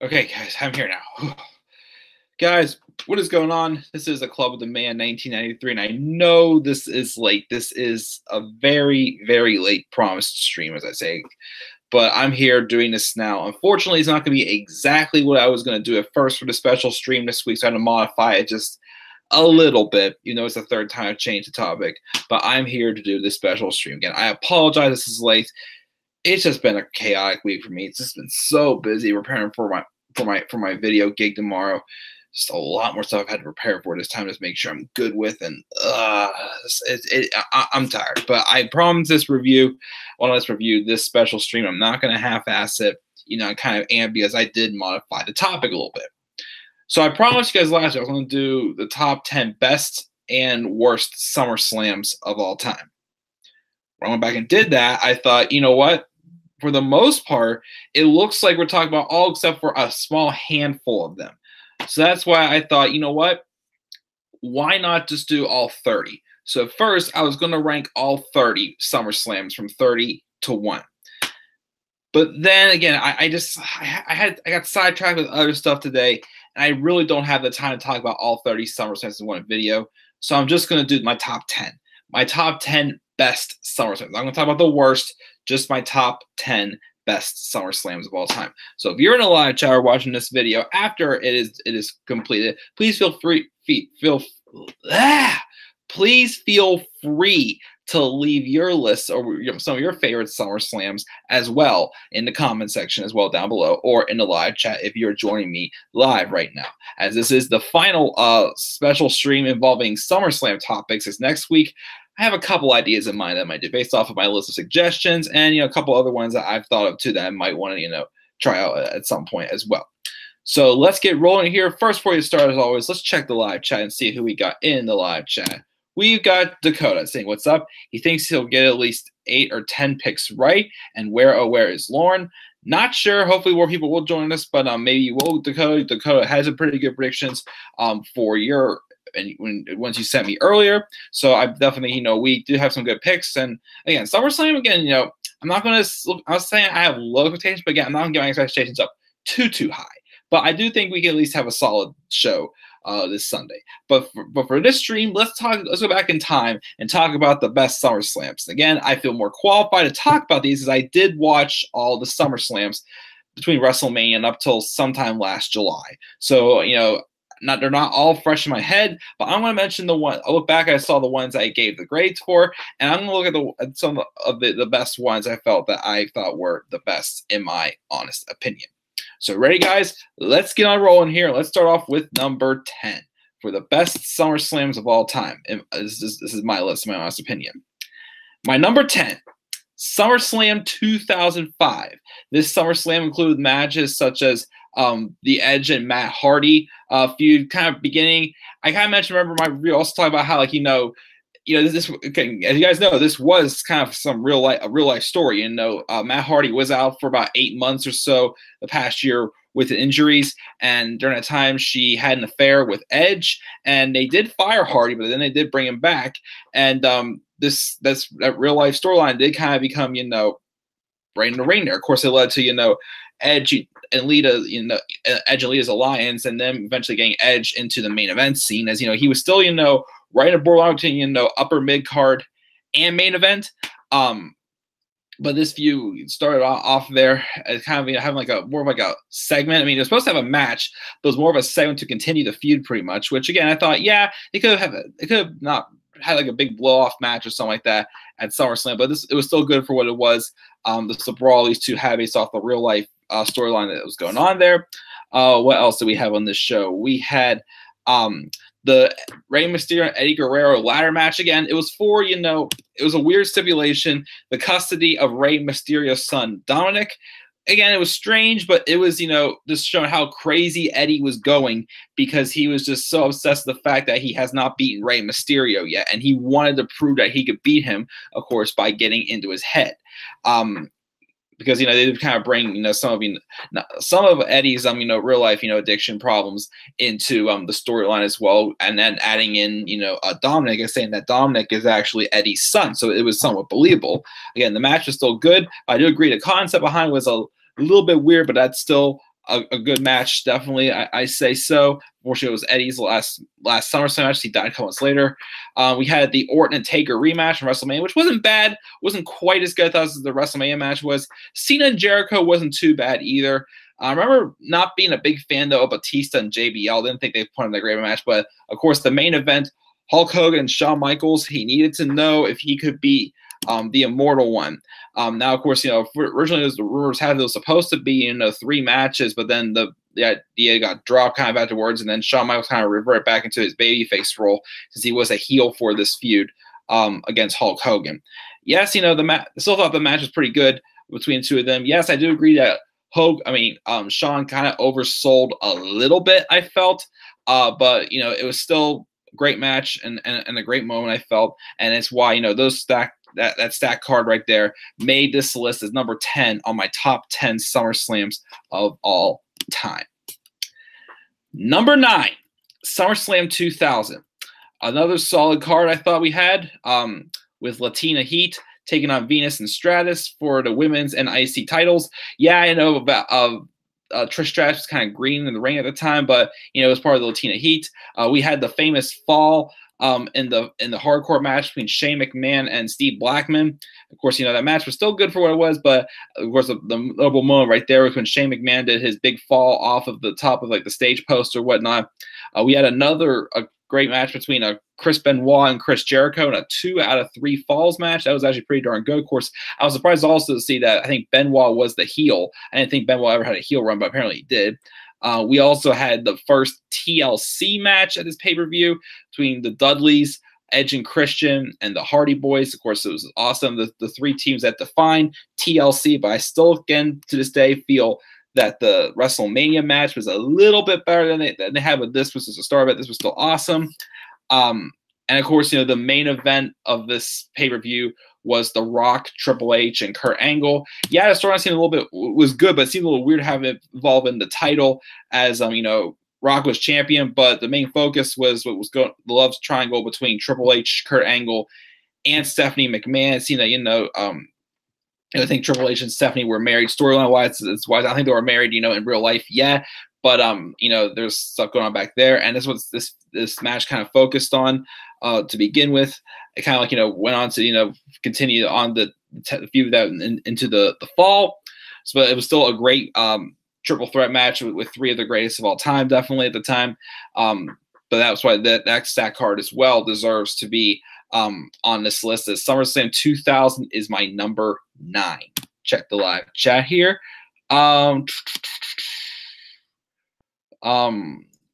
Okay, guys, I'm here now. Guys, what is going on? This is a Club of the Man 1993, and I know this is late. This is a very, very late promised stream, as I say, but I'm here doing this now. Unfortunately, it's not going to be exactly what I was going to do at first for the special stream this week, so I had to modify it just a little bit. You know, it's the third time I've changed the topic, but I'm here to do this special stream again. I apologize this is late. It's just been a chaotic week for me. It's just been so busy preparing for my video gig tomorrow. Just a lot more stuff I've had to prepare for this time to make sure I'm good with, and I'm tired. But I promise this review, when let's review this special stream, I'm not going to half-ass it. You know, I kind of am because I did modify the topic a little bit. So I promised you guys last year I was going to do the top 10 best and worst Summerslams of all time. When I went back and did that, I thought, you know what? For the most part, it looks like we're talking about all except for a small handful of them. So that's why I thought, you know what? Why not just do all 30? So at first, I was going to rank all 30 SummerSlams from 30 to 1. But then again, I got sidetracked with other stuff today, and I really don't have the time to talk about all 30 SummerSlams in one video. So I'm just going to do my top 10. My top 10 best SummerSlams. I'm going to talk about the worst, just my top 10 best SummerSlams of all time. So if you're in a live chat or watching this video after it is completed, please feel free to leave your list or some of your favorite SummerSlams as well in the comment section as well down below, or in the live chat if you're joining me live right now. As this is the final special stream involving SummerSlam topics. Is next week. I have a couple ideas in mind that I might do based off of my list of suggestions, and a couple other ones that I've thought of too that I might want to try out at some point as well. So let's get rolling here. First, before you start, as always, let's check the live chat and see who we got in the live chat. We've got Dakota saying, "What's up?" He thinks he'll get at least 8 or 10 picks right. And where is Lauren? Not sure. Hopefully more people will join us, but maybe you will, Dakota. Dakota has a pretty good predictions for your. And once you sent me earlier, so I definitely, we do have some good picks. And again, SummerSlam, again, I'm not going to, I was saying I have low expectations, but again, I'm not going to get my expectations up too high. But I do think we can at least have a solid show this Sunday. But for this stream, let's go back in time and talk about the best SummerSlams. Again, I feel more qualified to talk about these as I did watch all the SummerSlams between WrestleMania and up till sometime last July. So, they're not all fresh in my head, but I'm going to mention the one. I look back, I saw the ones I gave the grades for, and I'm going to look at some of the best ones I thought were the best in my honest opinion. So ready, guys? Let's get on rolling here. Let's start off with number 10 for the best SummerSlams of all time. And this is my list, my honest opinion. My number 10. SummerSlam 2005. This SummerSlam included matches such as the Edge and Matt Hardy feud kind of beginning. I kind of mentioned, remember my review, also talk about how, like, this okay, as you guys know, this was kind of some real life story. Matt Hardy was out for about 8 months or so the past year with injuries, and during that time she had an affair with Edge, and they did fire Hardy, but then they did bring him back, and that real life storyline did kind of become right in the ring there. Of course, it led to Edge and Lita, Edge and Lita's alliance, and then eventually getting Edge into the main event scene, as he was still right at borderline between upper mid card and main event. But this feud started off there as kind of having more of a segment. I mean, it was supposed to have a match, but it was more of a segment to continue the feud, pretty much. Which again, I thought, yeah, it could have not had like a big blow off match or something like that at SummerSlam, but it was still good for what it was. The brawl these two had based off the real life storyline that was going on there. What else did we have on this show? We had the Rey Mysterio and Eddie Guerrero ladder match. Again, it was for, it was a weird stipulation, the custody of Rey Mysterio's son, Dominic. Again, it was strange, but it was, just showing how crazy Eddie was going, because he was just so obsessed with the fact that he has not beaten Rey Mysterio yet. And he wanted to prove that he could beat him, of course, by getting into his head. Because they kind of bring some of Eddie's real life addiction problems into the storyline as well, and then adding in Dominic and saying that Dominic is actually Eddie's son, so it was somewhat believable. Again, the match was still good. I do agree the concept behind it was a little bit weird, but that's still a good match, definitely. I say so. Unfortunately, it was Eddie's last SummerSlam match. He died a couple months later. We had the Orton and Taker rematch from WrestleMania, which wasn't bad. Wasn't quite as good as the WrestleMania match was. Cena and Jericho wasn't too bad either. I remember not being a big fan, though, of Batista and JBL. Didn't think they put on a great match. But, of course, the main event, Hulk Hogan and Shawn Michaels, he needed to know if he could beat the Immortal One. Now, of course, originally the rumors had it was supposed to be 3 matches, but then the idea got dropped kind of afterwards, and then Shawn Michaels kind of reverted back into his babyface role since he was a heel for this feud against Hulk Hogan. Yes, I still thought the match was pretty good between the two of them. Yes, I do agree that Shawn kind of oversold a little bit, I felt, but it was still a great match and a great moment, I felt, and it's why that stack card right there made this list as number 10 on my top 10 SummerSlams of all time. Number 9, SummerSlam 2000. Another solid card I thought we had with Latina Heat taking on Venus and Stratus for the women's and IC titles. Yeah, I know about Trish Stratus was kind of green in the ring at the time, but it was part of the Latina Heat. We had the famous fall in the hardcore match between Shane McMahon and Steve Blackman. Of course, that match was still good for what it was, but of course the notable moment right there was when Shane McMahon did his big fall off of the top of the stage post or whatnot. We had a great match between Chris Benoit and Chris Jericho in a 2 out of 3 falls match. That was actually pretty darn good. Of course, I was surprised also to see that I think Benoit was the heel. I didn't think Benoit ever had a heel run, but apparently he did. We also had the first TLC match at this pay-per-view between the Dudleys, Edge and Christian, and the Hardy Boys. Of course, it was awesome. The 3 teams that define TLC, but I still, again, to this day, feel that the WrestleMania match was a little bit better than they had, but this was just a start of it. This was still awesome. And of course, the main event of this pay-per-view was The Rock, Triple H, and Kurt Angle. Yeah, the storyline seemed a little bit was good, but it seemed a little weird to have it involve in the title as Rock was champion, but the main focus was what was the love triangle between Triple H, Kurt Angle, and Stephanie McMahon. It seemed that I think Triple H and Stephanie were married. Storyline wise, it's why I think they were married, in real life, yeah. But there's stuff going on back there, and this was this match kind of focused on to begin with. It kind of went on to continue on the feud that into the fall. So, but it was still a great triple threat match with 3 of the greatest of all time, definitely at the time. But that's why that stack card as well deserves to be on this list. As SummerSlam 2000 is my number 9. Check the live chat here.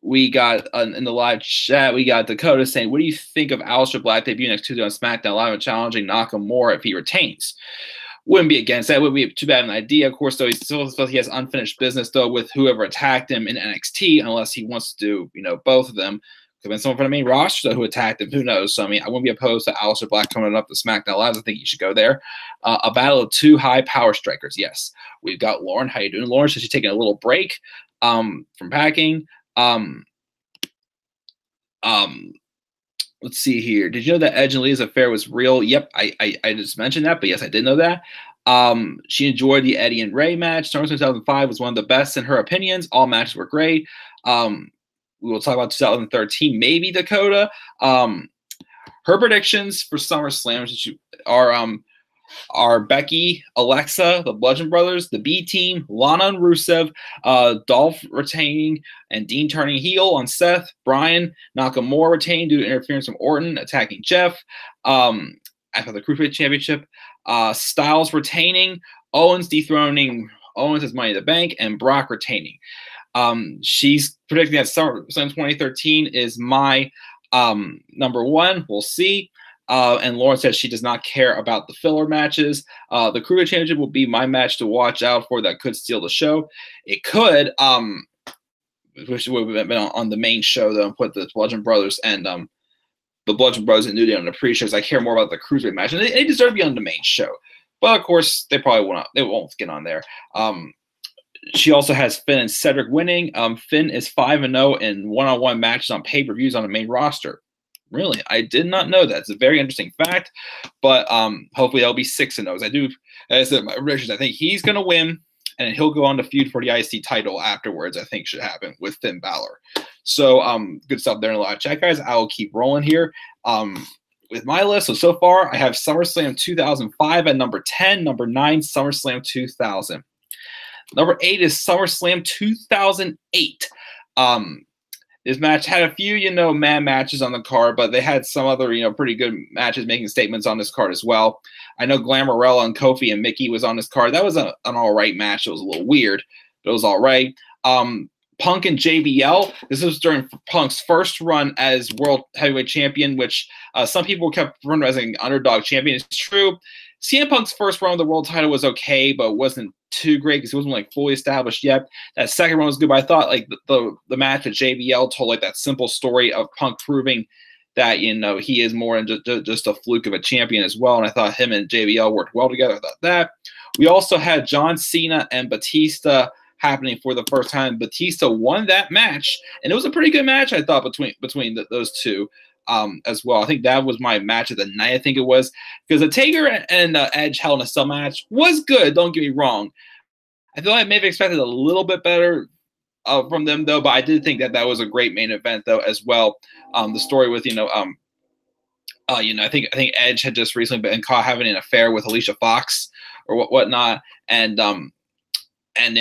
We got in the live chat, we got Dakota saying, what do you think of Aleister Black debuting next Tuesday on SmackDown Live and challenging Nakamura if he retains? Wouldn't be against that. Wouldn't be too bad an idea. Of course, though, he has unfinished business, though, with whoever attacked him in NXT, unless he wants to do, both of them. Could have been someone from the main roster though, who attacked him. Who knows? So, I wouldn't be opposed to Aleister Black coming up to SmackDown Live. I think you should go there. A battle of 2 high power strikers. Yes. We've got Lauren. How you doing, Lauren? So she's taking a little break from packing. Let's see here. Did you know that Edge and Lee's affair was real? Yep, I just mentioned that, but yes, I did know that. She enjoyed the Eddie and Ray match. SummerSlam 2005 was one of the best in her opinions. All matches were great. We will talk about 2013, maybe Dakota. Her predictions for SummerSlam are Becky, Alexa, the Bludgeon Brothers, the B Team, Lana and Rusev, Dolph retaining and Dean turning heel on Seth, Bryan, Nakamura retained due to interference from Orton attacking Jeff. After the Cruiserweight Championship, Styles retaining, Owens dethroning Owens as Money in the Bank, and Brock retaining. She's predicting that SummerSlam 2013 is my number 1. We'll see. And Lauren says she does not care about the filler matches. The Cruiserweight Championship will be my match to watch out for that could steal the show. It could, which would have been on the main show, though, and put the Bludgeon Brothers and the Bludgeon Brothers and New Day on the pre-shows. I care more about the Cruiserweight match. And they deserve to be on the main show. But, of course, they won't get on there. She also has Finn and Cedric winning. Finn is 5-0 in one-on-one matches on pay-per-views on the main roster. Really, I did not know that. It's a very interesting fact, but hopefully that'll be 6-0. As I said, my predictions, I think he's going to win, and he'll go on to feud for the IC title afterwards. I think should happen with Finn Balor. So good stuff there in the live chat, guys. I will keep rolling here. With my list, so far I have SummerSlam 2005 at number 10, number 9 SummerSlam 2000. Number 8 is SummerSlam 2008. This match had a few, man matches on the card, but they had some other, pretty good matches making statements on this card as well. I know Glamorella and Kofi and Mickey was on this card. That was an all right match. It was a little weird, but it was all right. Punk and JBL. This was during Punk's first run as World Heavyweight Champion, which some people kept running as an underdog champion. It's true. CM Punk's first run with the world title was okay, but wasn't too great because it wasn't like fully established yet. That second run was good, but I thought like the match at JBL told like that simple story of Punk proving that he is more than just a fluke of a champion as well. And I thought him and JBL worked well together. I thought that. We also had John Cena and Batista happening for the first time. Batista won that match, and it was a pretty good match, I thought, between those two as well. I think that was my match of the night, I think it was, because the Taker and Edge Hell in a Cell match was good, don't get me wrong. I feel like I may have expected a little bit better from them, though, but I did think that was a great main event, though, as well. The story with, I think Edge had just recently been caught having an affair with Alicia Fox or whatnot, and The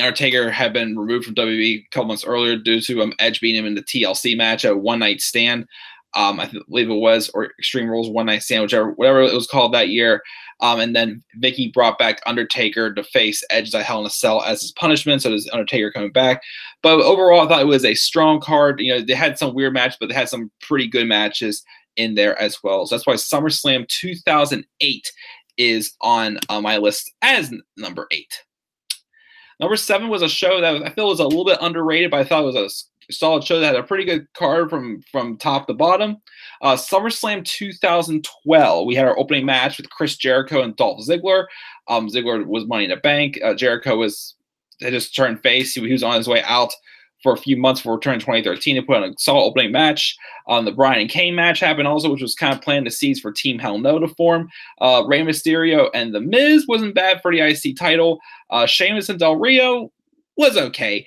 Undertaker had been removed from WWE a couple months earlier due to Edge beating him in the TLC match, a One Night Stand. I believe it was, or Extreme Rules One Night Stand, whatever it was called that year. And then Vicky brought back Undertaker to face Edge at Hell in a Cell as his punishment. So there's Undertaker coming back. But overall, I thought it was a strong card. They had some weird matches, but they had some pretty good matches in there as well. So that's why SummerSlam 2008 is on my list as number 8. Number 7 was a show that I feel was a little bit underrated, but I thought it was a solid show that had a pretty good card from top to bottom. SummerSlam 2012. We had our opening match with Chris Jericho and Dolph Ziggler. Ziggler was Money in the Bank. Jericho had just turned face. He was on his way out for a few months before returning 2013 to put on a solid opening match. The Bryan and Kane match happened also, which was kind of planting the seeds for Team Hell No to form. Rey Mysterio and The Miz wasn't bad for the IC title. Sheamus and Del Rio was okay.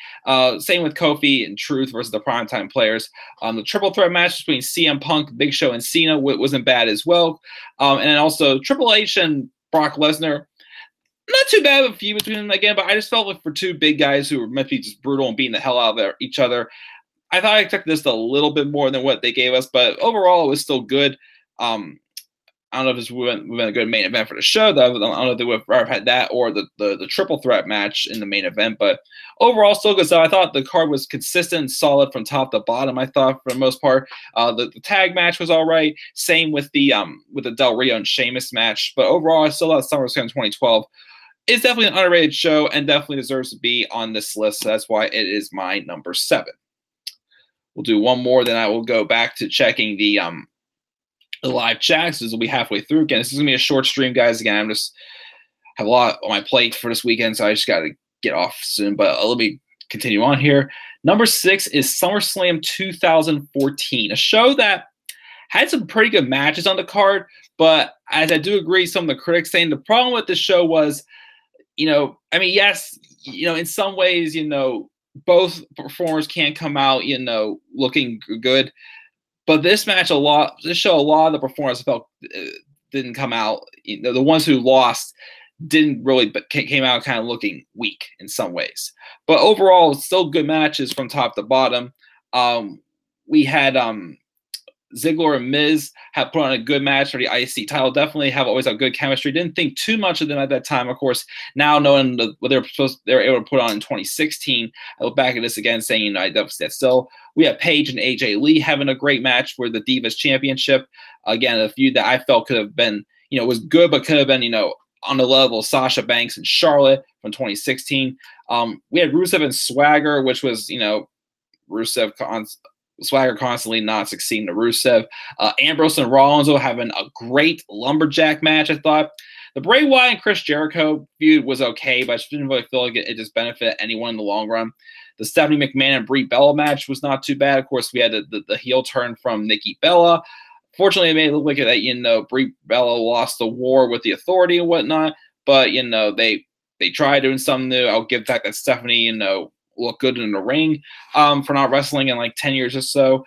Same with Kofi and Truth versus the Primetime Players. The triple threat match between CM Punk, Big Show, and Cena wasn't bad as well. And then also Triple H and Brock Lesnar. Not too bad of a feud between them again, but I just felt like for two big guys who were meant to be just brutal and beating the hell out of each other, I thought I expected this a little bit more than what they gave us, but overall it was still good. I don't know if this would have been a good main event for the show, though. I don't know if they would have had that or the triple threat match in the main event, but overall still good. So I thought the card was consistent and solid from top to bottom, I thought, for the most part. The tag match was all right. Same with the Del Rio and Sheamus match. But overall, I still thought SummerSlam 2012 is definitely an underrated show and definitely deserves to be on this list. So that's why it is my number 7. We'll do one more, then I will go back to checking the live chats. This will be halfway through. Again, this is going to be a short stream, guys. Again, I'm just have a lot on my plate for this weekend, so I just got to get off soon. But let me continue on here. Number 6 is SummerSlam 2014, a show that had some pretty good matches on the card, but as I do agree, some of the critics saying the problem with the show was, yes, in some ways, both performers can't come out, looking good. But this match, a lot of the performers felt didn't come out. The ones who lost didn't really, but came out kind of looking weak in some ways. But overall, still good matches from top to bottom. We had Ziggler and Miz have put on a good match for the IC title. Definitely always have good chemistry. Didn't think too much of them at that time. Of course, now knowing what they were able to put on in 2016, I look back at this again saying, I definitely stand still. We have Paige and AJ Lee having a great match for the Divas Championship. Again, a feud that I felt could have been, was good, but could have been, on the level of Sasha Banks and Charlotte from 2016. We had Rusev and Swagger, which was, Swagger constantly not succeeding to Rusev. Ambrose and Rollins will having a great lumberjack match, I thought. The Bray Wyatt and Chris Jericho feud was okay, but I didn't really feel like it just benefited anyone in the long run. The Stephanie McMahon and Brie Bella match was not too bad. Of course, we had the heel turn from Nikki Bella. Fortunately, it made it look like that, Brie Bella lost the war with the Authority and whatnot, but, they they tried doing something new. I'll give that Stephanie, look good in the ring for not wrestling in like 10 years or so.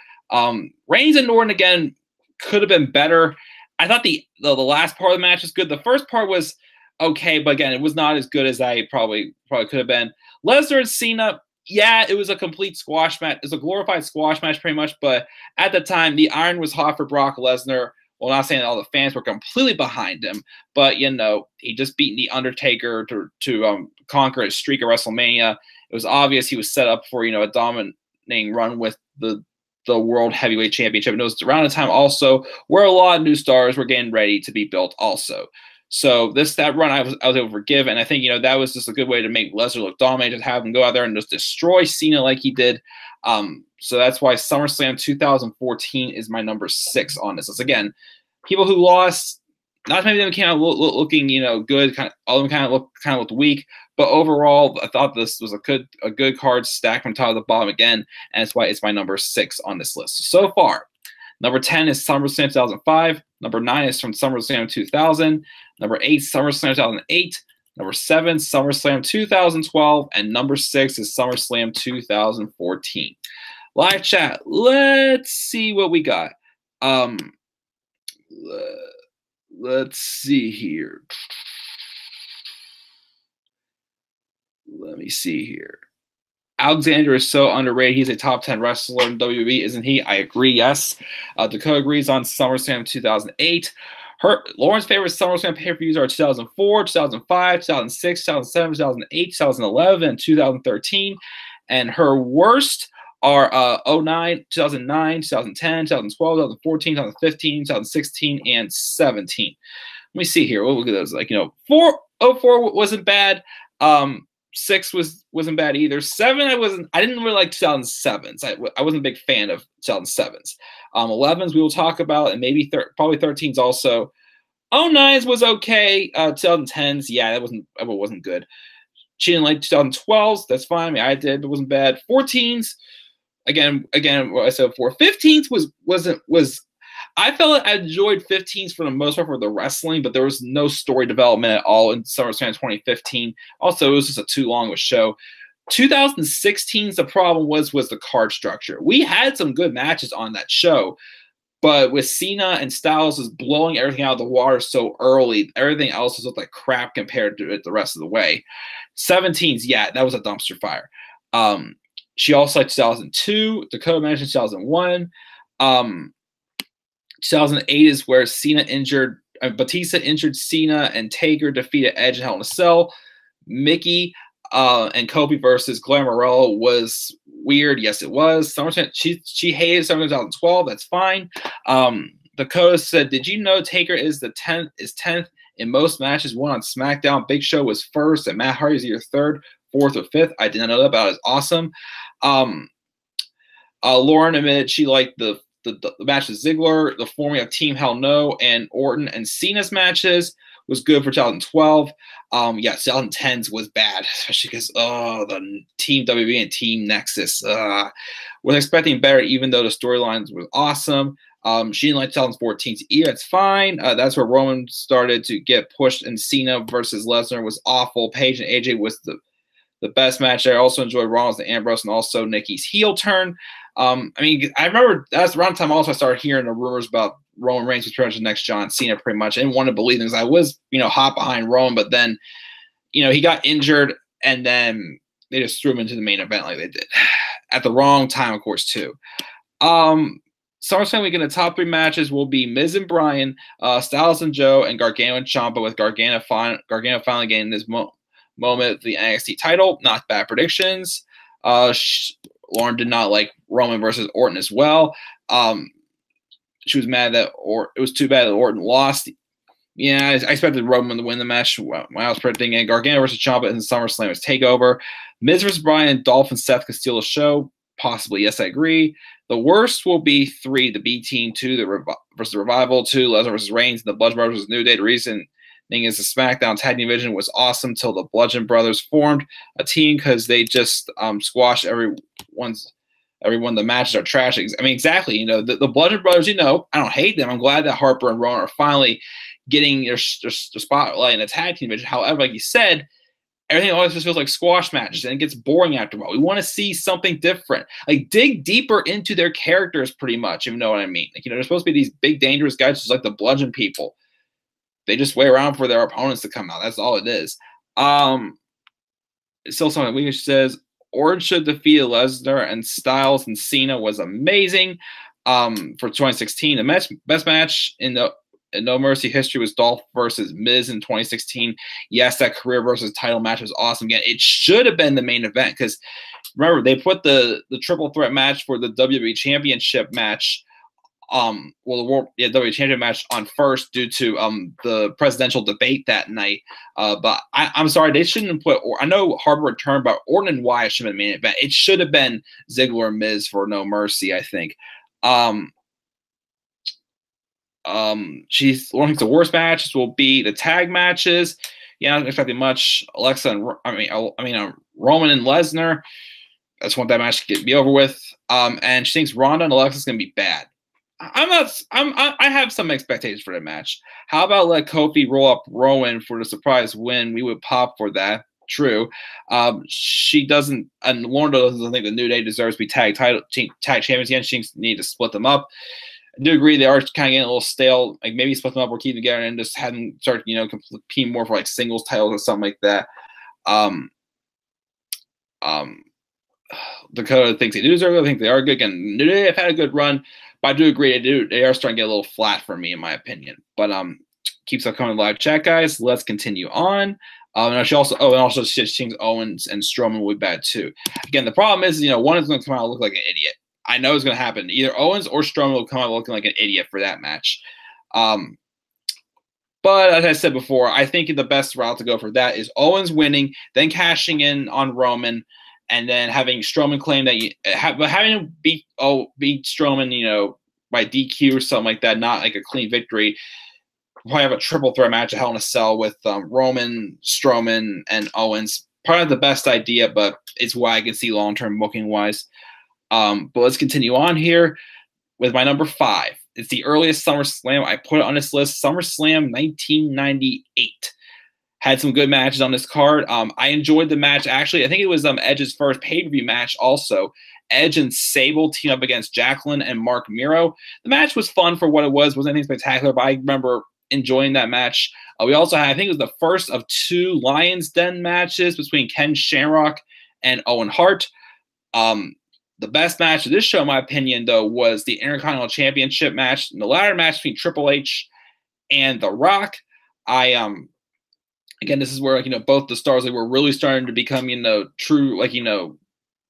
Reigns and Orton again could have been better. I thought the last part of the match was good. The first part was okay, but again, it was not as good as I probably could have been. Lesnar and Cena, yeah, it was a complete squash match. It's a glorified squash match pretty much, but at the time, the iron was hot for Brock Lesnar. Well, not saying that all the fans were completely behind him, but he just beat The Undertaker to conquer his streak at WrestleMania. It was obvious he was set up for a dominating run with the World Heavyweight Championship. And it was around the time also where a lot of new stars were getting ready to be built also. So that run I was able to forgive, and I think that was just a good way to make Lesnar look dominant, have him go out there and just destroy Cena like he did. So that's why SummerSlam 2014 is my number 6 on this list. Again, people who lost, not many of them came out looking good. All of them looked weak. But overall, I thought this was a good card stacked from top to bottom again, and that's why it's my number 6 on this list. So far, number 10 is SummerSlam 2005. Number 9 is from SummerSlam 2000. Number 8, SummerSlam 2008. Number 7, SummerSlam 2012. And number 6 is SummerSlam 2014. Live chat. Let's see what we got. Let's see here. Let me see here. Alexander is so underrated. He's a top 10 wrestler in WWE, isn't he? I agree, yes. Dakota agrees on SummerSlam 2008. Lauren's favorite SummerSlam pay-per-views are 2004, 2005, 2006, 2007, 2008, 2011, and 2013. And her worst are 2009, 2010, 2012, 2014, 2015, 2016, and 17. Let me see here. We'll look at those. 04 wasn't bad. 6 wasn't bad either. 7 I didn't really like 2007s. I wasn't a big fan of 2007s. 11s we will talk about, and maybe probably 13s also. 09s was okay. 2010s, yeah, that wasn't good. She didn't like 2012s. That's fine. I mean, I did, but it wasn't bad. 14s, again, what I said before. 15s was I felt like I enjoyed 15s for the most part for the wrestling, but there was no story development at all in SummerSlam 2015. Also, it was just a too long of a show. 2016's the problem was the card structure. We had some good matches on that show, but with Cena and Styles is blowing everything out of the water so early, everything else was looked like crap compared to it the rest of the way. 17's, yeah, that was a dumpster fire. She also liked 2002. Dakota mentioned 2001. 2008 is where Batista injured Cena, and Taker defeated Edge in Hell in a Cell. Mickey and Kobe versus Glamorella was weird. Yes, it was. SummerSlam, she hated SummerSlam 2012. That's fine. Dakota said, "Did you know Taker is 10th in most matches won on SmackDown? Big Show was 1st, and Matt Hardy is either 3rd, 4th, or 5th. I didn't know that, but it was awesome." Lauren admitted she liked the match with Ziggler, the forming of Team Hell No, and Orton and Cena's matches was good for 2012. 2010's was bad, especially because the Team WWE and Team Nexus was expecting better, even though the storylines was awesome. She didn't like 2014's either. It's fine. That's where Roman started to get pushed, and Cena versus Lesnar was awful. Paige and AJ was the best match. I also enjoyed Rollins and Ambrose, and also Nikki's heel turn. I remember that's around the time also I started hearing the rumors about Roman Reigns was pretty much the next John Cena pretty much. I didn't want to believe things. I was, hot behind Roman, but then, he got injured, and then they just threw him into the main event like they did. At the wrong time, of course, too. SummerSlam weekend, the top 3 matches will be Miz and Bryan, Styles and Joe, and Gargano and Ciampa, with Gargano finally getting this moment the NXT title. Not bad predictions. Lauren did not like Roman versus Orton as well. She was mad that it was too bad that Orton lost. Yeah, I expected Roman to win the match when I was predicting it. Gargano versus Ciampa in SummerSlam was TakeOver. Miz versus Bryan, Dolph and Seth could steal the show. Possibly, yes, I agree. The worst will be 3, the B Team, 2, versus the Revival, 2, Lesnar versus Reigns, and the Bludgeon Brothers versus New Day. The reason is the SmackDown Tag Team Division was awesome till the Bludgeon Brothers formed a team because they just squashed everyone. The matches are trash. I mean, exactly. The Bludgeon Brothers. I don't hate them. I'm glad that Harper and Rowan are finally getting their spotlight in the tag team division. However, like you said, everything always just feels like squash matches, and it gets boring after a while. We want to see something different. Like, dig deeper into their characters, pretty much, if you know what I mean. Like, they're supposed to be these big, dangerous guys just like the bludgeon people. They just wait around for their opponents to come out. That's all it is. Still something we says Orton should defeat Lesnar, and Styles and Cena was amazing. For 2016, the best match in No Mercy history was Dolph versus Miz in 2016. Yes, that career versus title match was awesome. Again, it should have been the main event, because remember, they put the triple threat match for the WWE Championship match, the WWE Championship match on first due to the presidential debate that night. But I'm sorry, they shouldn't have put. I know Harbor returned, but Orton and Wyatt should have been the main event. It should have been Ziggler and Miz for No Mercy, I think. She's one of the worst matches will be the tag matches. Yeah, I'm not expecting much. Alexa and Roman and Lesnar. I just want that match to be over with. And she thinks Ronda and Alexa's gonna be bad. I have some expectations for that match. How about let Kofi roll up Rowan for the surprise win? We would pop for that. True. She doesn't, and Wanda doesn't think the New Day deserves to be tag champions again. She needs to split them up. I do agree they are kind of getting a little stale. Like, maybe split them up or keep them together and just have them start, competing more for like singles titles or something like that. Dakota thinks they do deserve it. I think they are good. Again, New Day have had a good run, but I do agree they are starting to get a little flat for me, in my opinion. But keeps up coming live chat, guys. Let's continue on. And she also thinks Owens and Strowman will be bad too. Again, the problem is, one is going to come out and look like an idiot. I know it's going to happen. Either Owens or Strowman will come out looking like an idiot for that match. But as I said before, I think the best route to go for that is Owens winning, then cashing in on Roman, and then having Strowman claim that having him beat Strowman, by DQ or something like that, not like a clean victory. Probably have a triple threat match at Hell in a Cell with Roman, Strowman, and Owens. Probably the best idea, but it's why I can see long-term booking-wise. But let's continue on here with my number 5. It's the earliest SummerSlam. I put it on this list. SummerSlam 1998. Had some good matches on this card. I enjoyed the match. Actually, I think it was Edge's first pay-per-view match also. Edge and Sable team up against Jacqueline and Mark Miro. The match was fun for what it was. Wasn't anything spectacular, but I remember enjoying that match. We also had, I think it was the first of 2 Lions Den matches between Ken Shamrock and Owen Hart. The best match of this show, in my opinion, though, was the Intercontinental Championship match, and the ladder match between Triple H and The Rock. Again, this is where, both the stars were really starting to become, true,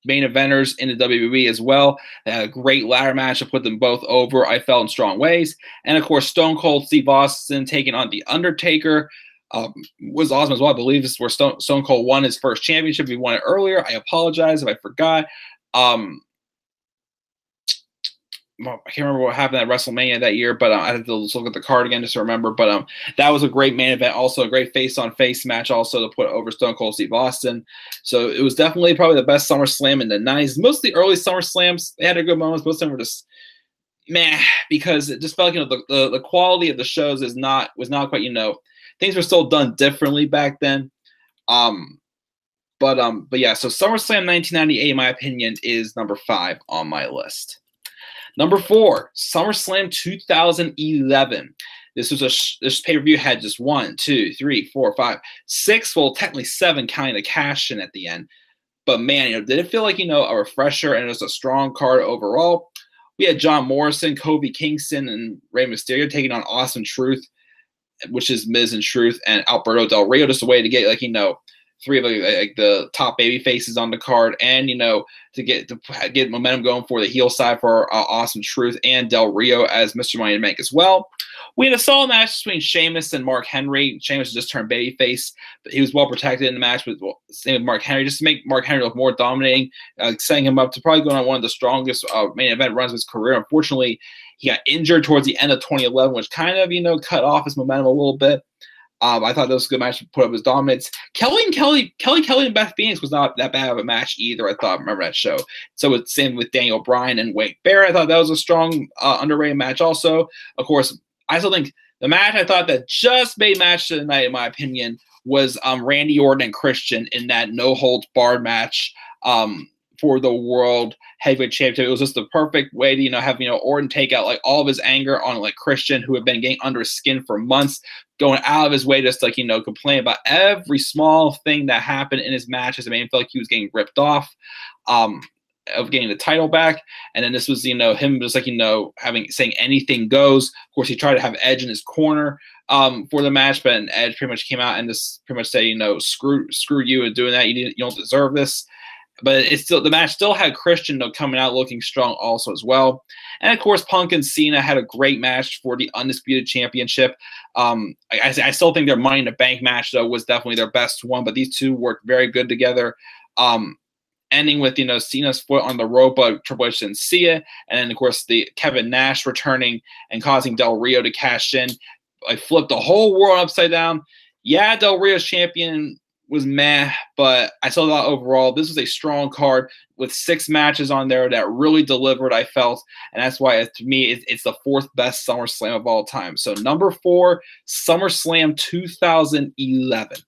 main eventers in the WWE as well. They had a great ladder match to put them both over, I felt, in strong ways. And, of course, Stone Cold Steve Austin taking on The Undertaker was awesome as well. I believe this is where Stone Cold won his first championship. He won it earlier. I apologize if I forgot. I can't remember what happened at WrestleMania that year, but I had to look at the card again just to remember. But that was a great main event, also a great face-on-face match, also to put over Stone Cold Steve Austin. So it was definitely probably the best SummerSlam in the 90s. Most of the early SummerSlams, they had their good moments. Most of them were just meh, because it just felt like the quality of the shows was not quite, things were still done differently back then. But yeah, so SummerSlam 1998, in my opinion, is number 5 on my list. Number 4, SummerSlam 2011. This pay-per-view had just 1, 2, 3, 4, 5, 6, well, technically 7 kind of cash in at the end. But man, did it feel like, a refresher, and it was a strong card overall. We had John Morrison, Kofi Kingston, and Rey Mysterio taking on Austin Truth, which is Miz and Truth, and Alberto Del Rio, just a way to get 3 of the top baby faces on the card, and to get momentum going for the heel side for Awesome Truth and Del Rio as Mr. Money in the Bank as well. We had a solid match between Sheamus and Mark Henry. Sheamus just turned babyface, but he was well protected in the match with same with Mark Henry, just to make Mark Henry look more dominating, setting him up to probably go on one of the strongest main event runs of his career. Unfortunately, he got injured towards the end of 2011, which kind of cut off his momentum a little bit. I thought that was a good match to put up his dominance. Kelly and Beth Phoenix was not that bad of a match either, I thought. Remember that show. So it's same with Daniel Bryan and Wade Barrett. I thought that was a strong, underrated match also. Of course, I still think the match I thought that just made match of the night, in my opinion, was Randy Orton and Christian in that no holds barred match for the World Heavyweight Championship. It was just the perfect way to, have, Orton take out like all of his anger on like Christian, who had been getting under his skin for months, going out of his way just like, complain about every small thing that happened in his matches. I mean, it felt like he was getting ripped off of getting the title back. And then this was, him just like, saying anything goes. Of course, he tried to have Edge in his corner for the match, but Edge pretty much came out and just pretty much say, screw you and doing that. You don't deserve this. But the match still had Christian coming out looking strong also as well. And of course, Punk and Cena had a great match for the Undisputed Championship. I still think their Money in the Bank match though was definitely their best one, but these two worked very good together. Ending with, Cena's foot on the rope, but Triple H didn't see it. And then, of course, the Kevin Nash returning and causing Del Rio to cash in. I flipped the whole world upside down. Yeah, Del Rio's champion was meh, but I still thought overall this was a strong card with 6 matches on there that really delivered, I felt. And that's why, to me, it's the 4th best SummerSlam of all time. So number 4, SummerSlam 2011.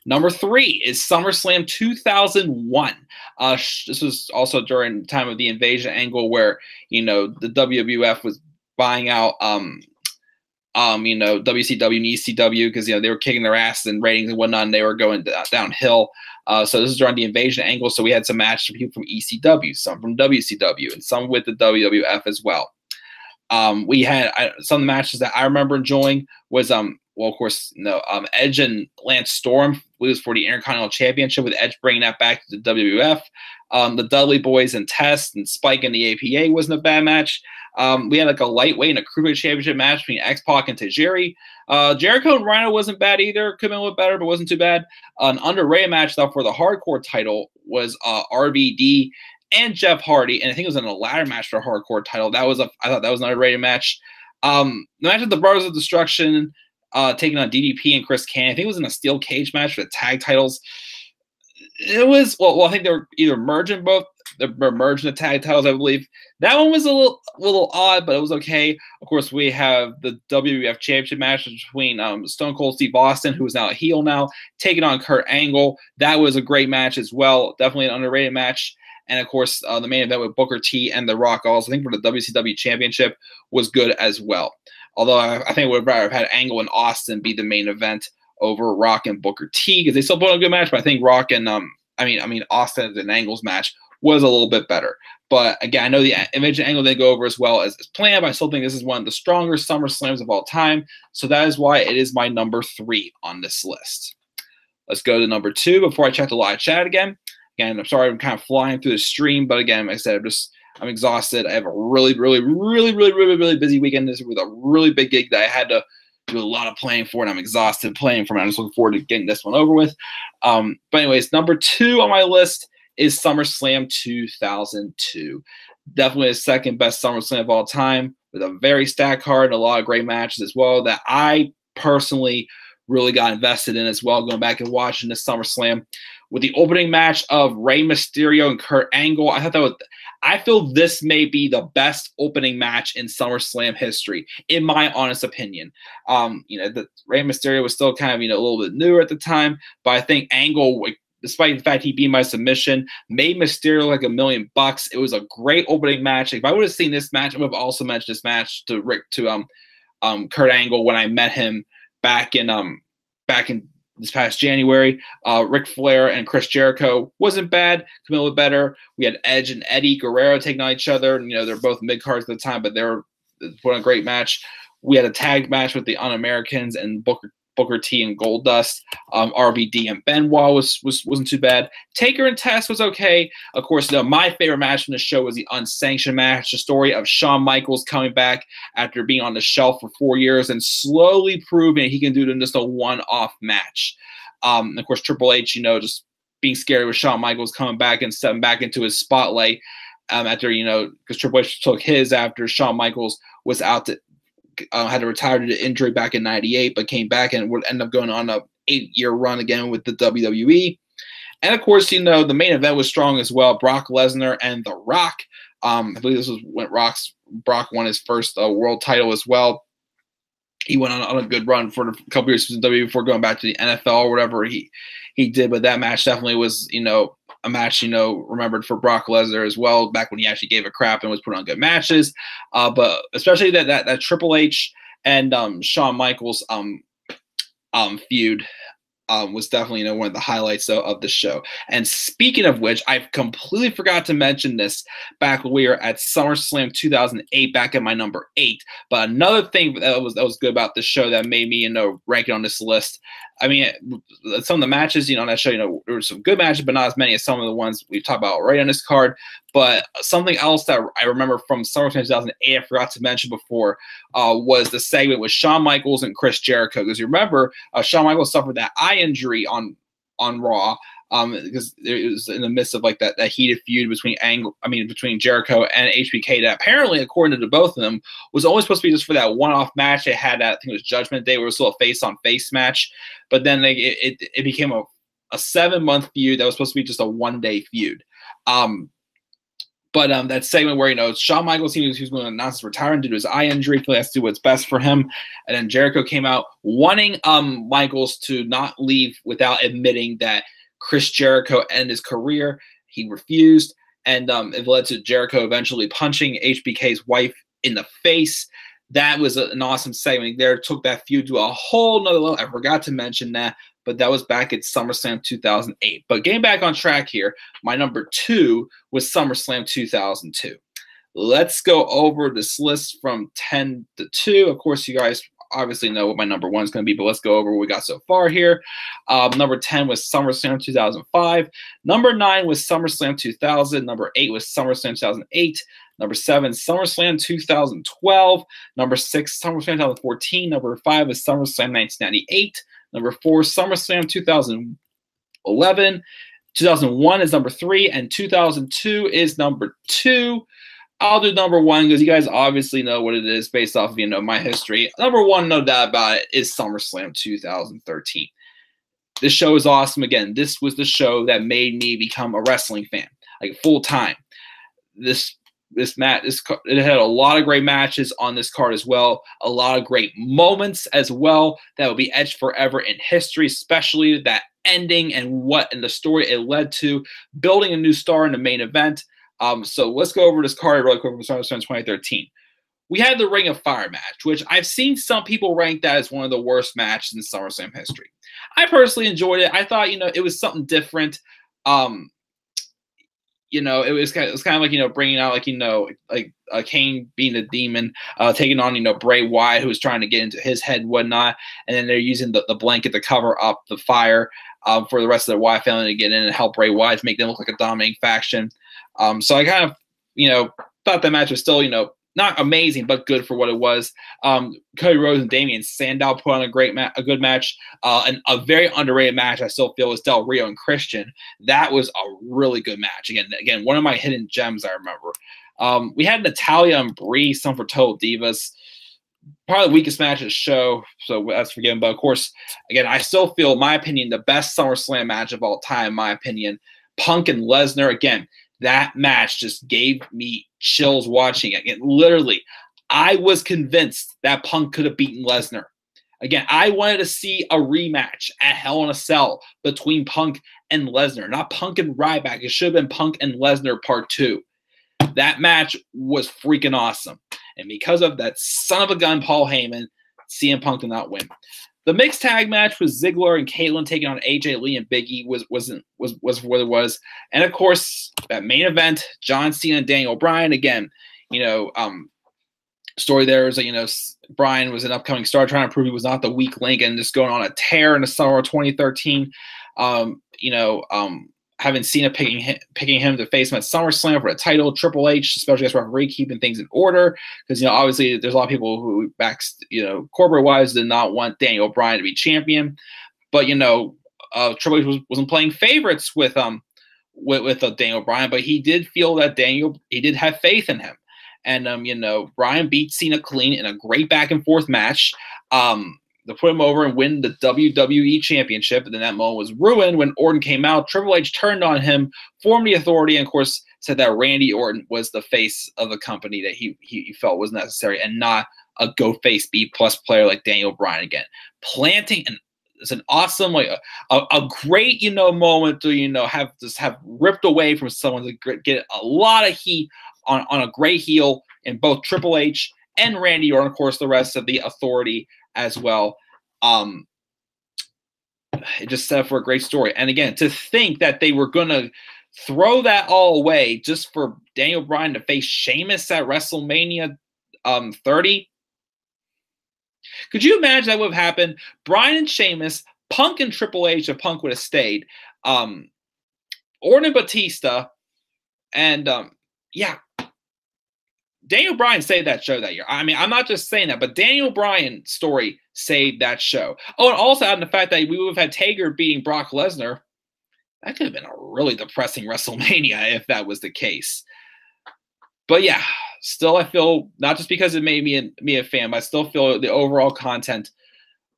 Number 3 is SummerSlam 2001. This was also during the time of the Invasion angle where, the WWF was buying out, WCW and ECW because, they were kicking their asses in ratings and whatnot, and they were going downhill. So this is during the Invasion angle. So we had some matches from people from ECW, some from WCW, and some with the WWF as well. We had some of the matches that I remember enjoying was, of course, Edge and Lance Storm lose for the Intercontinental Championship with Edge bringing that back to the WWF. The Dudley Boys and Test and Spike and the APA wasn't a bad match. We had like a lightweight and a cruiserweight championship match between X-Pac and Tajiri. Jericho and Rhino wasn't bad either. Could have been a little better, but wasn't too bad. An underrated match though for the hardcore title was RVD and Jeff Hardy, and I think it was in a ladder match for a hardcore title. I thought that was an underrated match. The match of the Brothers of Destruction taking on DDP and Chris Cannon. I think it was in a steel cage match for the tag titles. It was, I think they were either merging both. They were merging the tag titles, I believe. That one was a little odd, but it was okay. Of course, we have the WWF Championship match between Stone Cold Steve Austin, who is now a heel now, taking on Kurt Angle. That was a great match as well. Definitely an underrated match. And, of course, the main event with Booker T and The Rock also, I think, for the WCW Championship was good as well. Although I think I would have rather have had Angle and Austin be the main event over Rock and Booker T because they still put on a good match. But I think Rock and Austin and Angle's match was a little bit better. But again, I know the image and Angle didn't go over as well as planned, but I still think this is one of the stronger SummerSlams of all time. So that is why it is my number 3 on this list. Let's go to number 2 before I check the live chat again. Again, I'm sorry I'm kind of flying through the stream, but again, like I said, I'm exhausted. I have a really busy weekend this with a really big gig that I had to do a lot of planning for, and I'm exhausted playing for it. I'm just looking forward to getting this one over with. But anyways, number 2 on my list is SummerSlam 2002. Definitely the 2nd best SummerSlam of all time with a very stacked card and a lot of great matches as well that I personally really got invested in as well, going back and watching this SummerSlam. With the opening match of Rey Mysterio and Kurt Angle, I feel this may be the best opening match in SummerSlam history, in my honest opinion. The Rey Mysterio was still kind of a little bit newer at the time, but I think Angle, despite the fact he beat my submission, made Mysterio like $1 million. It was a great opening match. If I would have seen this match, I would have also mentioned this match to Kurt Angle when I met him back in this past January. Ric Flair and Chris Jericho wasn't bad. Could be a little better. We had Edge and Eddie Guerrero taking on each other. And, they're both mid-cards at the time, but they were put on a great match. We had a tag match with the Un-Americans and Booker T and Goldust. RVD and Benoit wasn't too bad. Taker and Test was okay. Of course, my favorite match from the show was the unsanctioned match, the story of Shawn Michaels coming back after being on the shelf for 4 years and slowly proving he can do it in just a one-off match. And of course, Triple H, just being scared with Shawn Michaels coming back and stepping back into his spotlight after, because Triple H took his after Shawn Michaels was out to had to retire due to injury back in '98, but came back and would end up going on a 8-year run again with the WWE. And of course, the main event was strong as well. Brock Lesnar and The Rock. I believe this was when Brock won his first world title as well. he went on a good run for a couple years in WWE before going back to the NFL or whatever he did. But that match definitely was, a match, remembered for Brock Lesnar as well, back when he actually gave a crap and was put on good matches. But especially that Triple H and Shawn Michaels feud was definitely, one of the highlights of the show. And speaking of which, I completely forgot to mention this back when we were at SummerSlam 2008, back at my number 8. But another thing that was good about this show that made me, rank it on this list. I mean, some of the matches, on that show, there were some good matches, but not as many as some of the ones we've talked about right on this card. But something else that I remember from SummerSlam 2008, I forgot to mention before, was the segment with Shawn Michaels and Chris Jericho. Because you remember, Shawn Michaels suffered that eye injury on Raw, because it was in the midst of like that heated feud between Jericho and HBK, that apparently, according to both of them, was only supposed to be just for that one-off match. They had that, I think it was Judgment Day, where it was still a face-on-face match, but then it became a 7-month feud that was supposed to be just a 1-day feud. But that segment where, Shawn Michaels, he was going to announce his retirement due to his eye injury, he has to do what's best for him. And then Jericho came out wanting Michaels to not leave without admitting that Chris Jericho ended his career. He refused, and it led to Jericho eventually punching HBK's wife in the face. That was an awesome segment there. Took that feud to a whole nother level. I forgot to mention that, but that was back at SummerSlam 2008. But getting back on track here, my number 2 was SummerSlam 2002. Let's go over this list from 10 to 2. Of course, you guys obviously know what my number 1 is going to be, but let's go over what we got so far here. Number 10 was SummerSlam 2005. Number 9 was SummerSlam 2000. Number 8 was SummerSlam 2008. Number 7, SummerSlam 2012. Number 6, SummerSlam 2014. Number 5 is SummerSlam 1998. Number 4, SummerSlam 2011. 2001 is number 3, and 2002 is number 2. I'll do number 1 because you guys obviously know what it is based off of, my history. Number 1, no doubt about it, is SummerSlam 2013. This show is awesome. Again, this was the show that made me become a wrestling fan, like full time. It had a lot of great matches on this card as well. A lot of great moments as well that will be etched forever in history, especially that ending and the story it led to, building a new star in the main event. So let's go over this card really quick from SummerSlam 2013. We had the Ring of Fire match, which I've seen some people rank that as one of the worst matches in SummerSlam history. I personally enjoyed it. I thought, it was something different. It was kind of like, bringing out like Kane being a demon, taking on, Bray Wyatt, who was trying to get into his head and whatnot. And then they're using the blanket to cover up the fire for the rest of the Wyatt family to get in and help Bray Wyatt to make them look like a dominating faction. So I kind of, thought that match was still, not amazing, but good for what it was. Cody Rhodes and Damian Sandow put on a good match. And a very underrated match I still feel was Del Rio and Christian. That was a really good match. Again, one of my hidden gems I remember. We had Natalya and Brie, some for Total Divas. Probably the weakest match of the show, so that's forgiven. But of course, again, I still feel, in my opinion, the best SummerSlam match of all time, in my opinion. Punk and Lesnar, again, that match just gave me chills watching it. Literally, I was convinced that Punk could have beaten Lesnar. Again, I wanted to see a rematch at Hell in a Cell between Punk and Lesnar, not Punk and Ryback. It should have been Punk and Lesnar Part 2. That match was freaking awesome. And because of that son of a gun, Paul Heyman, CM Punk did not win. The mixed tag match with Ziggler and Caitlyn taking on AJ Lee and Big E was what it was. And of course, that main event, John Cena and Daniel Bryan. Again, story there is that, Bryan was an upcoming star trying to prove he was not the weak link and just going on a tear in the summer of 2013. Having Cena picking him to face him at SummerSlam for a title, Triple H, special guest referee, keeping things in order because obviously there's a lot of people who corporate wise did not want Daniel Bryan to be champion, but Triple H wasn't playing favorites with Daniel Bryan, but he did feel that he did have faith in him, and Bryan beat Cena clean in a great back and forth match. To put him over and win the WWE Championship. And then that moment was ruined when Orton came out. Triple H turned on him, formed the Authority, and of course said that Randy Orton was the face of the company that he felt was necessary and not a go face B plus player like Daniel Bryan again. Planting it's an awesome, like a great, moment to, have ripped away from someone to get a lot of heat on a great heel in both Triple H and Randy Orton, of course, the rest of the Authority as well. It just set up for a great story. And again, to think that they were going to throw that all away just for Daniel Bryan to face Sheamus at WrestleMania 30. Could you imagine that would have happened? Bryan and Sheamus, Punk and Triple H, if Punk would have stayed, Orton and Batista, and yeah, Daniel Bryan saved that show that year. I mean, I'm not just saying that, but Daniel Bryan's story saved that show. Oh, and also adding the fact that we would have had Taker beating Brock Lesnar. That could have been a really depressing WrestleMania if that was the case. But yeah, still I feel, not just because it made me a fan, but I still feel the overall content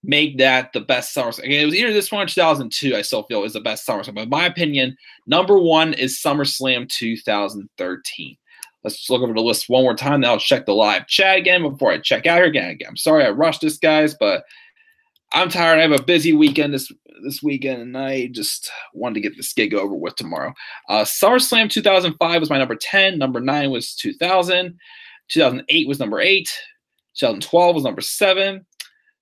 made that the best SummerSlam. Again, it was either this one or 2002, I still feel is the best SummerSlam. But in my opinion, number one is SummerSlam 2013. Let's look over the list one more time. Then I'll check the live chat again before I check out here again. I'm sorry I rushed this, guys, but I'm tired. I have a busy weekend this weekend, and I just wanted to get this gig over with tomorrow. SummerSlam 2005 was my number 10. Number 9 was 2000. 2008 was number 8. 2012 was number 7.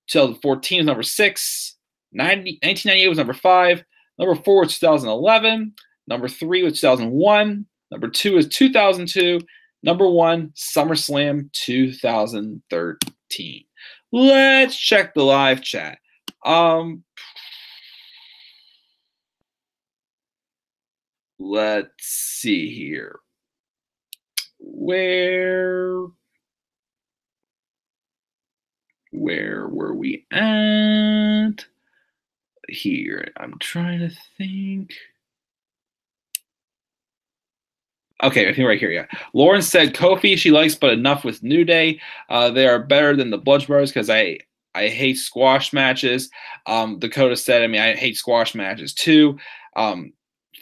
2014 was number 6. 1998 was number 5. Number 4 was 2011. Number 3 was 2001. Number 2 is 2002. Number 1, SummerSlam 2013. Let's check the live chat. Let's see here. Where were we at? Here, I'm trying to think. Okay, I think right here, yeah. Lauren said Kofi she likes, but enough with New Day. They are better than the Bludge Brothers because I hate squash matches. Dakota said, I mean, I hate squash matches too. Finn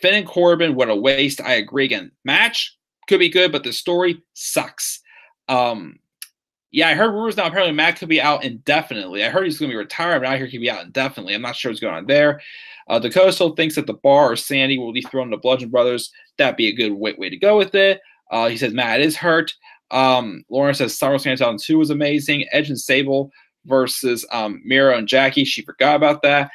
and Corbin, what a waste. I agree. Again, match could be good, but the story sucks. Yeah, I heard rumors now apparently Matt could be out indefinitely. I heard he's going to be retired, but I hear he could be out indefinitely. I'm not sure what's going on there. Dakota still thinks that the Bar or Sandy will be thrown to Bludgeon Brothers. That'd be a good way to go with it. He says Matt is hurt. Lauren says SummerSlam 2002 was amazing. Edge and Sable versus Miro and Jackie. She forgot about that.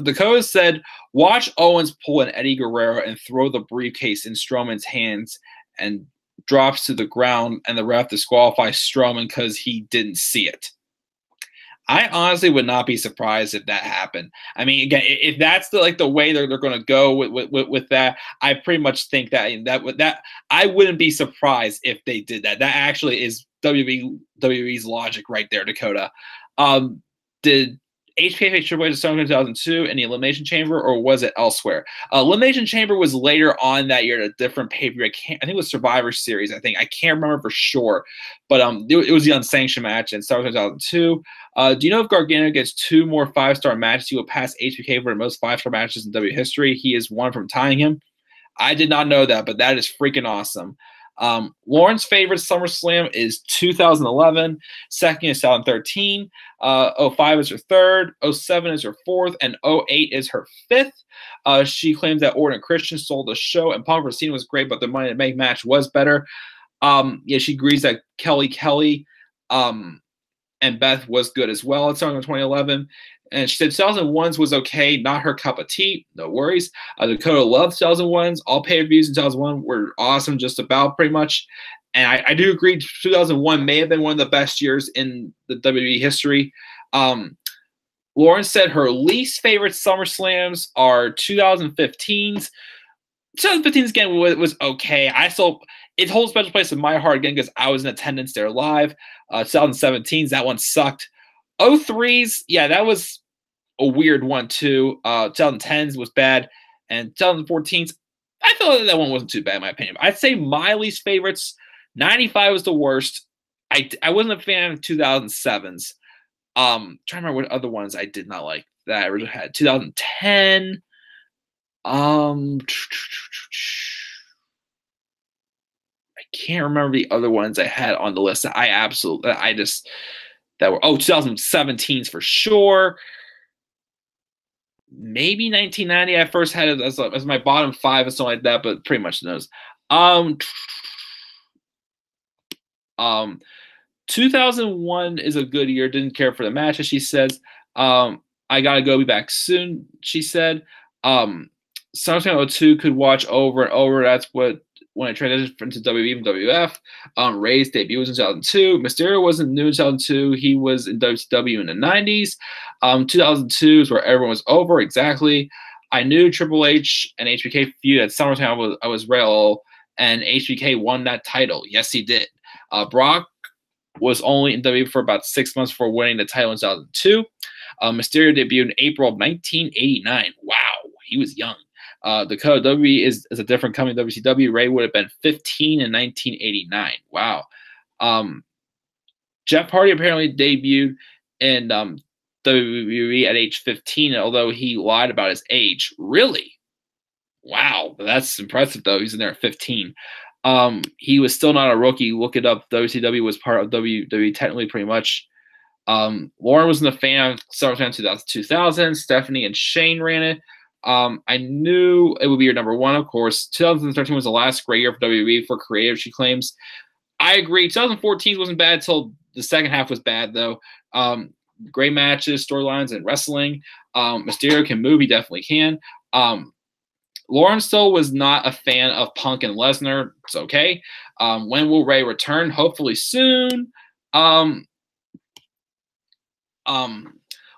Dakota said, watch Owens pull an Eddie Guerrero and throw the briefcase in Strowman's hands and drops to the ground, and the ref disqualifies Strowman because he didn't see it. I honestly would not be surprised if that happened. I mean, again, if that's the way they're going to go with that, I pretty much think that I wouldn't be surprised if they did that. That actually is WWE's logic right there, Dakota. Did HBK face Triple H at SummerSlam 2002 in the Elimination Chamber, or was it elsewhere? Elimination Chamber was later on that year at a different pay-per-view. I think it was Survivor Series. I can't remember for sure, but it was the unsanctioned match in SummerSlam 2002. Do you know if Gargano gets 2 more 5-star matches, he will pass HBK for the most 5-star matches in WWE history? He is one from tying him. I did not know that, but that is freaking awesome. Lauren's favorite SummerSlam is 2011. Second is 2013. 05 is her third. 07 is her fourth. And 08 is her fifth. She claims that Orton and Christian stole the show, and Punk vs. Cena was great, but the Money in the Bank match was better. Yeah, she agrees that Kelly and Beth was good as well at SummerSlam 2011. And she said 2001's was okay, not her cup of tea. No worries. Dakota loved 2001's. All pay-per-views in 2001 were awesome, just about pretty much. And I do agree 2001 may have been one of the best years in the WWE history. Lauren said her least favorite SummerSlams are 2015's. 2015's again was okay. It holds a special place in my heart again because I was in attendance there live. 2017's, that one sucked. 03's, yeah, that was a weird one too. 2010's was bad, and 2014's, I felt that one wasn't too bad in my opinion. I'd say my least favorites, 95 was the worst. I wasn't a fan of 2007's. Trying to remember what other ones I did not like that I originally had. 2010. I can't remember the other ones I had on the list that that were 2017s for sure. Maybe 1990. I first had it as my bottom 5 or something like that, but pretty much those. 2001 is a good year. Didn't care for the matches, she says. I gotta go, be back soon, she said. SummerSlam 02 could watch over and over. That's when I transitioned into WWE and WF. Ray's debut was in 2002. Mysterio wasn't new in 2002. He was in WCW in the 90s. 2002 is where everyone was over. Exactly. I knew Triple H and HBK feud at SummerSlam. I was real, and HBK won that title. Yes, he did. Brock was only in WWE for about 6 months before winning the title in 2002. Mysterio debuted in April of 1989. Wow, he was young. The WWE is a different company than WCW. Ray would have been 15 in 1989. Wow. Jeff Hardy apparently debuted in WWE at age 15, although he lied about his age. Really? Wow, that's impressive, though. He's in there at 15. He was still not a rookie. Look it up. WCW was part of WWE technically, pretty much. Lauren wasn't a fan of SummerSlam 2000. Stephanie and Shane ran it. I knew it would be your number 1, of course. 2013 was the last great year for WWE for creative, she claims. I agree. 2014 wasn't bad until the second half was bad, though. Great matches, storylines, and wrestling. Mysterio can move. He definitely can. Lauren still was not a fan of Punk and Lesnar. It's okay. When will Ray return? Hopefully soon.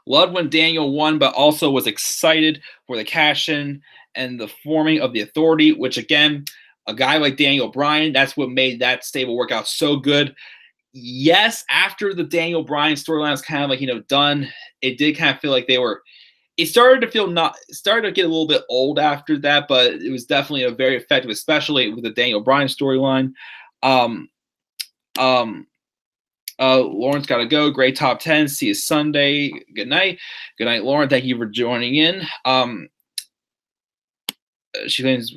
Loved when Daniel won, but also was excited for the cash-in and the forming of the Authority, which, again, a guy like Daniel Bryan, that's what made that stable work out so good. Yes, after the Daniel Bryan storyline was kind of like, done, it did kind of feel like it started to get a little bit old after that, but it was definitely a very effective, especially with the Daniel Bryan storyline. Lauren's got to go. Great top 10. See you Sunday. Good night. Good night, Lauren. Thank you for joining in. She claims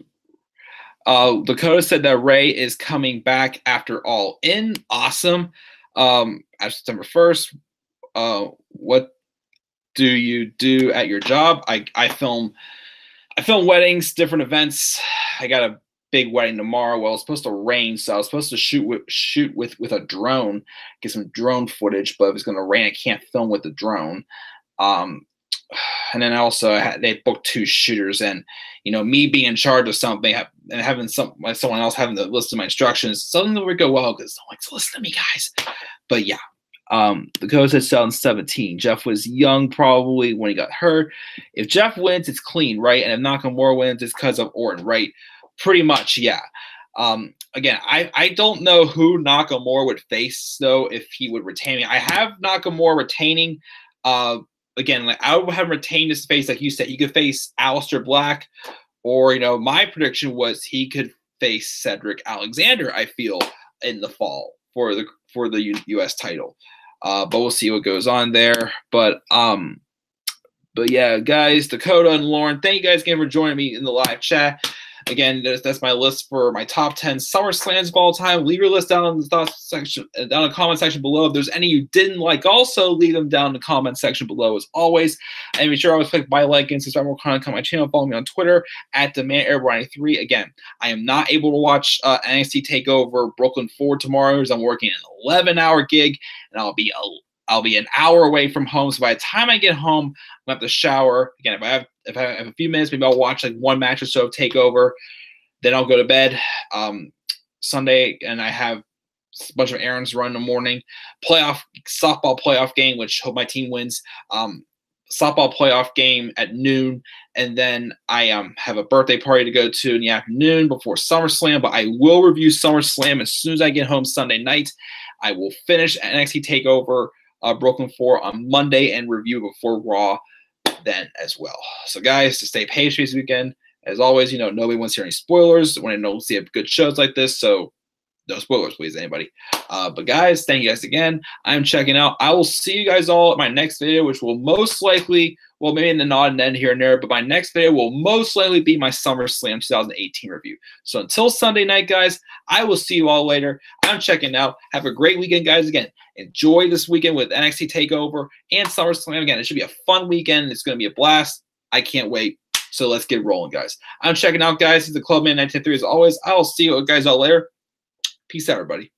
Dakota said that Ray is coming back after All In. Awesome. After September 1st, what do you do at your job? I film weddings, different events. I got a big wedding tomorrow. Well, it's supposed to rain, so I was supposed to shoot with a drone, get some drone footage, but if it's going to rain, I can't film with the drone. And then also they booked 2 shooters, and me being in charge of something and having someone else having to listen to my instructions, something would go well because I'm like, so listen to me, guys. But yeah, the code said 2017. Jeff was young probably when he got hurt. If Jeff wins, it's clean, right? And if Nakamura wins, it's because of Orton, right? Pretty much, yeah. Again, I don't know who Nakamura would face, though, if he would retain me. I have Nakamura retaining. Again, like I would have retained his face, like you said. He could face Aleister Black, or my prediction was he could face Cedric Alexander. I feel in the fall for the U.S. title, but we'll see what goes on there. But yeah, guys, Dakota and Lauren, thank you guys again for joining me in the live chat. Again, that's my list for my top 10 Summerslams of all time. Leave your list down in the thoughts section, down in the comment section below. If there's any you didn't like, also leave them down in the comment section below as always. And be sure to always click buy, like, and subscribe more content on my channel. Follow me on Twitter at DemandAirBrian3. Again, I am not able to watch NXT TakeOver Brooklyn 4 tomorrow because I'm working an 11-hour gig, and I'll be an hour away from home. So by the time I get home, I'm gonna have to shower. Again, if I have a few minutes, maybe I'll watch like 1 match or so of TakeOver. Then I'll go to bed. Sunday, and I have a bunch of errands to run in the morning. Softball playoff game, which hope my team wins. Softball playoff game at noon, and then I have a birthday party to go to in the afternoon before SummerSlam. But I will review SummerSlam as soon as I get home Sunday night. I will finish NXT TakeOver Brooklyn 4 on Monday and review before Raw then as well. So guys, to stay patient this weekend. As always, nobody wants to hear any spoilers when I don't see good shows like this. So No spoilers, please, anybody. But guys, thank you guys again. I'm checking out. I will see you guys all at my next video, which will most likely, well, maybe in the nod and end here and there, but my next video will most likely be my SummerSlam 2018 review. So until Sunday night, guys, I will see you all later. I'm checking out. Have a great weekend, guys. Again, enjoy this weekend with NXT TakeOver and SummerSlam. Again, it should be a fun weekend. It's going to be a blast. I can't wait. So let's get rolling, guys. I'm checking out, guys. This is the Clubman 1993. As always, I'll see you guys all later. Peace out, everybody.